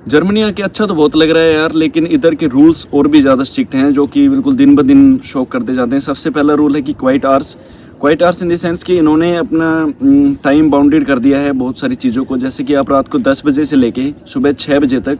Germany आके अच्छा तो बहुत लग रहा है यार, लेकिन इधर के रूल्स और भी ज़्यादा स्ट्रिक्ट हैं जो कि बिल्कुल दिन ब दिन शॉक करते जाते हैं। सबसे पहला रूल है कि quite hours in the sense कि इन्होंने अपना टाइम बाउंडेड कर दिया है बहुत सारी चीज़ों को। जैसे कि आप रात को 10 बजे से लेके सुबह 6 बजे तक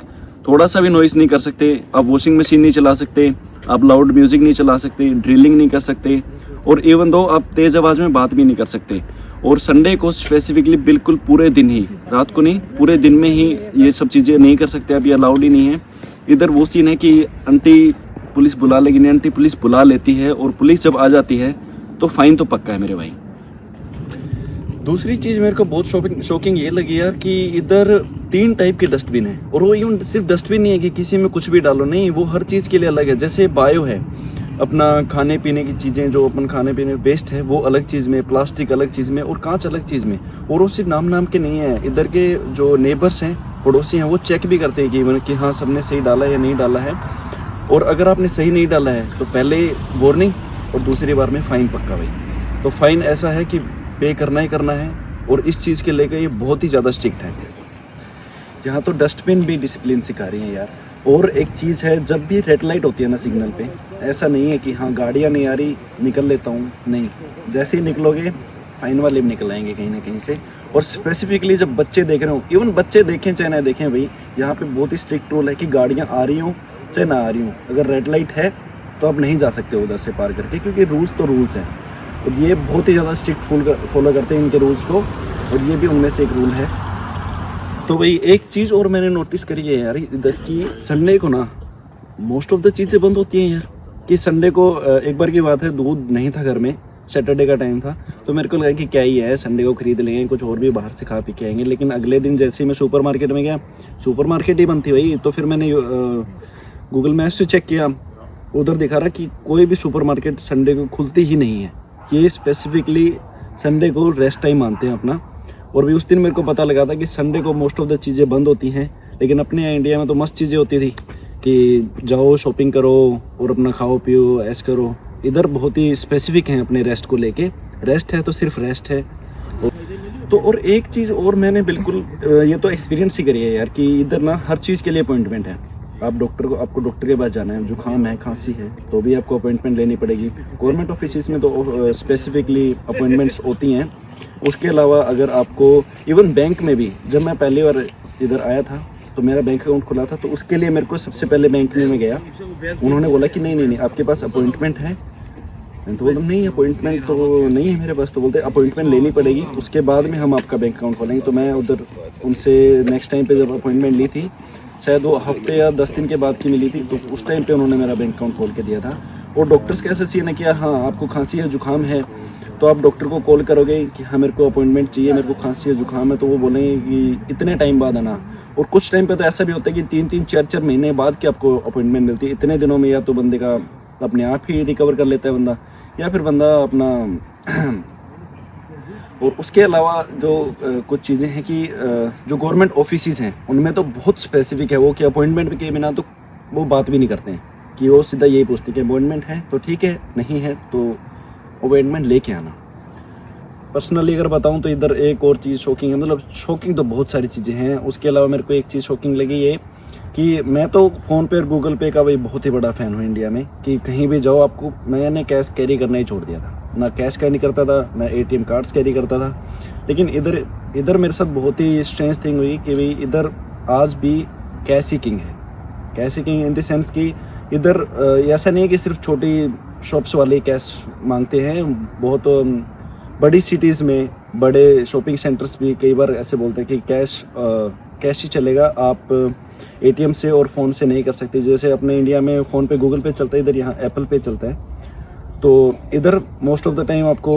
थोड़ा सा भी नॉइस नहीं कर सकते, आप वॉशिंग मशीन नहीं चला सकते, आप लाउड म्यूज़िक नहीं चला सकते, ड्रिलिंग नहीं कर सकते, और इवन दो आप तेज़ आवाज़ में बात भी नहीं कर सकते। और संडे को स्पेसिफिकली बिल्कुल पूरे दिन ही, रात को नहीं, पूरे दिन में ही ये सब चीज़ें नहीं कर सकते आप, ये अलाउड ही नहीं है। इधर वो सीन है कि आंटी पुलिस बुला लेगी नहीं, आंटी पुलिस बुला लेती है, और पुलिस जब आ जाती है तो फाइन तो पक्का है मेरे भाई। दूसरी चीज़ मेरे को बहुत शॉकिंग ये लगी यार कि इधर 3 टाइप के डस्टबिन है, और वो यूँ सिर्फ डस्टबिन नहीं है कि किसी में कुछ भी डालो, नहीं, वो हर चीज़ के लिए अलग है। जैसे बायो है, अपना खाने पीने की चीज़ें जो अपन खाने पीने वेस्ट है वो अलग चीज़ में, प्लास्टिक अलग चीज़ में, और कांच अलग चीज़ में। और वो सिर्फ नाम के नहीं है, इधर के जो नेबर्स हैं, पड़ोसी हैं, वो चेक भी करते हैं कि हाँ सबने सही डाला है या नहीं डाला है। और अगर आपने सही नहीं डाला है तो पहले वार्निंग और दूसरी बार में फ़ाइन पक्का भाई। तो फ़ाइन ऐसा है कि पे करना ही करना है, और इस चीज़ के लेकर ये बहुत ही ज़्यादा स्ट्रिक्ट है। यहाँ तो डस्टबिन भी डिसिप्लिन सिखा रही है यार। और एक चीज़ है, जब भी रेड लाइट होती है ना सिग्नल पे, ऐसा नहीं है कि हाँ गाड़ियाँ नहीं आ रही निकल लेता हूँ, नहीं, जैसे ही निकलोगे फ़ाइन वाले भी निकल आएंगे कहीं ना कहीं से। और स्पेसिफिकली जब बच्चे देख रहे हो, इवन बच्चे देखें चाहे ना देखें भाई, यहाँ पे बहुत ही स्ट्रिक्ट रूल है कि गाड़ियाँ आ रही हों चाहे ना आ रही हों, अगर रेड लाइट है तो आप नहीं जा सकते उधर से पार करके, क्योंकि रूल्स तो रूल्स हैं। और ये बहुत ही ज़्यादा स्ट्रिक्ट फॉलो करते हैं इनके रूल्स को, और ये भी उनमें से एक रूल है। तो भाई एक चीज़ और मैंने नोटिस करी है यार इधर की, संडे को ना मोस्ट ऑफ द चीज़ें बंद होती हैं यार। कि संडे को एक बार की बात है, दूध नहीं था घर में, सैटरडे का टाइम था, तो मेरे को लगा कि क्या ही है, संडे को खरीद लेंगे, कुछ और भी बाहर से खा पी के आएंगे। लेकिन अगले दिन जैसे ही मैं सुपर मार्केट में गया, सुपर मार्केट ही बंद थी भाई। तो फिर मैंने गूगल मैप से चेक किया, उधर दिखा रहा कि कोई भी सुपर मार्केट संडे को खुलती ही नहीं है। ये स्पेसिफिकली संडे को रेस्ट टाइम मानते हैं अपना। और भी उस दिन मेरे को पता लगा था कि संडे को मोस्ट ऑफ द चीज़ें बंद होती हैं, लेकिन अपने यहाँ इंडिया में तो मस्त चीज़ें होती थी कि जाओ शॉपिंग करो और अपना खाओ पियो ऐश करो। इधर बहुत ही स्पेसिफिक हैं अपने रेस्ट को लेके, रेस्ट है तो सिर्फ रेस्ट है। तो और एक चीज़ और मैंने बिल्कुल ये तो एक्सपीरियंस ही करी है यार कि इधर ना हर चीज़ के लिए अपॉइंटमेंट है। आपको डॉक्टर के पास जाना है, जुकाम है, खांसी है, तो भी आपको अपॉइंटमेंट लेनी पड़ेगी। गवर्नमेंट ऑफिस में तो स्पेसिफिकली अपॉइंटमेंट्स होती हैं। उसके अलावा अगर आपको इवन बैंक में भी, जब मैं पहली बार इधर आया था तो मेरा बैंक अकाउंट खुला था, तो उसके लिए मेरे को सबसे पहले बैंक में मैं गया, उन्होंने बोला कि नहीं आपके पास अपॉइंटमेंट है। मैं तो बोलता नहीं, अपॉइंटमेंट तो नहीं है मेरे पास। तो बोलते अपॉइंटमेंट लेनी पड़ेगी, उसके बाद में हम आपका बैंक अकाउंट खोलेंगे। तो मैं उधर उनसे नेक्स्ट टाइम पे जब अपॉइंटमेंट ली थी, शायद वो हफ्ते या 10 दिन के बाद की मिली थी, तो उस टाइम पे उन्होंने मेरा बैंक अकाउंट खोल के दिया था। और डॉक्टर्स का ऐसा सीन है कि हाँ आपको खांसी है, जुकाम है, तो आप डॉक्टर को कॉल करोगे कि हाँ मेरे को अपॉइंटमेंट चाहिए, मेरे को खांसी है, जुकाम है, तो वो बोलेंगे कि इतने टाइम बाद आना। और कुछ टाइम पे तो ऐसा भी होता है कि 3-3, 4-4 महीने बाद कि आपको अपॉइंटमेंट मिलती है। इतने दिनों में या तो बंदे का अपने आप ही रिकवर कर लेता है बंदा, या फिर बंदा अपना और उसके अलावा जो कुछ चीज़ें हैं कि जो गवर्नमेंट ऑफिसेज हैं उनमें तो बहुत स्पेसिफिक है वो कि अपॉइंटमेंट के बिना तो वो बात भी नहीं करते हैं, कि वो सीधा यही पूछते हैं कि अपॉइंटमेंट है तो ठीक है, नहीं है तो अपॉइंटमेंट लेके आना। पर्सनली अगर बताऊं तो इधर एक और चीज़ शॉकिंग है, मतलब शॉकिंग तो बहुत सारी चीज़ें हैं। उसके अलावा मेरे को एक चीज़ शॉकिंग लगी ये कि मैं तो फ़ोन पे और गूगल पे का भाई बहुत ही बड़ा फ़ैन हूँ इंडिया में, कि कहीं भी जाओ आपको, मैंने कैश कैरी करना ही छोड़ दिया था, ना कैश कैरी करता था ना ATM कार्ड्स कैरी करता था। लेकिन इधर मेरे साथ बहुत ही स्ट्रेंज थिंग हुई कि भाई इधर आज भी कैश ही किंग है। Cash he king in the sense कि इधर ऐसा नहीं है कि सिर्फ छोटी शॉप्स वाले कैश मांगते हैं, बहुत बड़ी सिटीज़ में बड़े शॉपिंग सेंटर्स भी कई बार ऐसे बोलते हैं कि कैश ही चलेगा, आप ATM से और फ़ोन से नहीं कर सकते। जैसे अपने इंडिया में फ़ोन पे गूगल पे चलता है, इधर यहाँ एप्पल पे चलता है, तो इधर मोस्ट ऑफ द टाइम आपको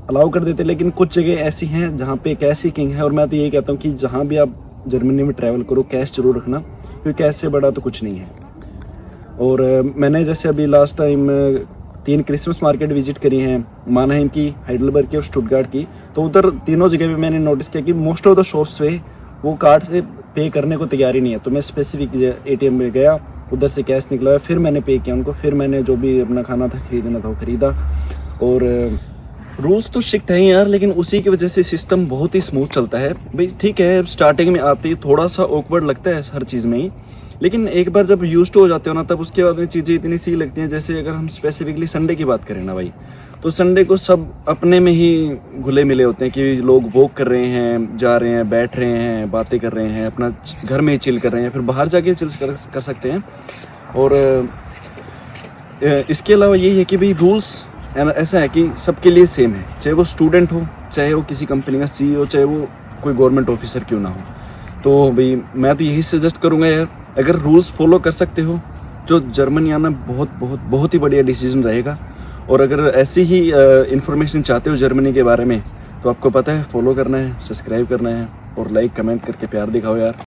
अलाउ कर देते हैं। लेकिन कुछ जगह ऐसी हैं जहाँ पे कैश ही किंग है। और मैं तो यही कहता हूँ कि जहाँ भी आप जर्मनी में ट्रैवल करो कैश जरूर रखना, क्योंकि कैश से बड़ा तो कुछ नहीं है। और मैंने जैसे अभी last time 3 Christmas market visit करी हैं, मानहाइम की, हाइडलबर्ग की और स्टुटगार्ट की। तो उधर तीनों जगह पे मैंने नोटिस किया कि मोस्ट ऑफ द शॉप्स पे वो कार्ड से पे करने को तैयार ही नहीं है। तो मैं स्पेसिफिक ATM में गया, उधर से कैश निकलवाया, फिर मैंने पे किया उनको, फिर मैंने जो भी अपना खाना था खरीदना था वो खरीदा। और रूल्स तो स्ट्रिक्ट हैं यार, लेकिन उसी की वजह से सिस्टम बहुत ही स्मूथ चलता है भाई। ठीक है, स्टार्टिंग में आते ही थोड़ा सा ऑकवर्ड लगता है हर चीज़ में ही, लेकिन एक बार जब यूज्ड हो जाते हो ना, तब उसके बाद में चीज़ें इतनी सी लगती हैं। जैसे अगर हम स्पेसिफिकली संडे की बात करें ना भाई, तो संडे को सब अपने में ही घुले मिले होते हैं कि लोग वॉक कर रहे हैं, जा रहे हैं, बैठ रहे हैं, बातें कर रहे हैं, अपना घर में ही चिल कर रहे हैं, फिर बाहर जाके चिल कर सकते हैं। और इसके अलावा यही है कि भाई रूल्स ऐसा है कि सबके लिए सेम है, चाहे वो स्टूडेंट हो, चाहे वो किसी कंपनी का CEO, चाहे वो कोई गवर्नमेंट ऑफिसर क्यों ना हो। तो भाई मैं तो यही सजेस्ट करूँगा यार, अगर रूल्स फॉलो कर सकते हो तो जर्मनी आना बहुत बहुत बहुत ही बढ़िया डिसीजन रहेगा। और अगर ऐसी ही इन्फॉर्मेशन चाहते हो जर्मनी के बारे में, तो आपको पता है फॉलो करना है, सब्सक्राइब करना है और लाइक कमेंट करके प्यार दिखाओ यार।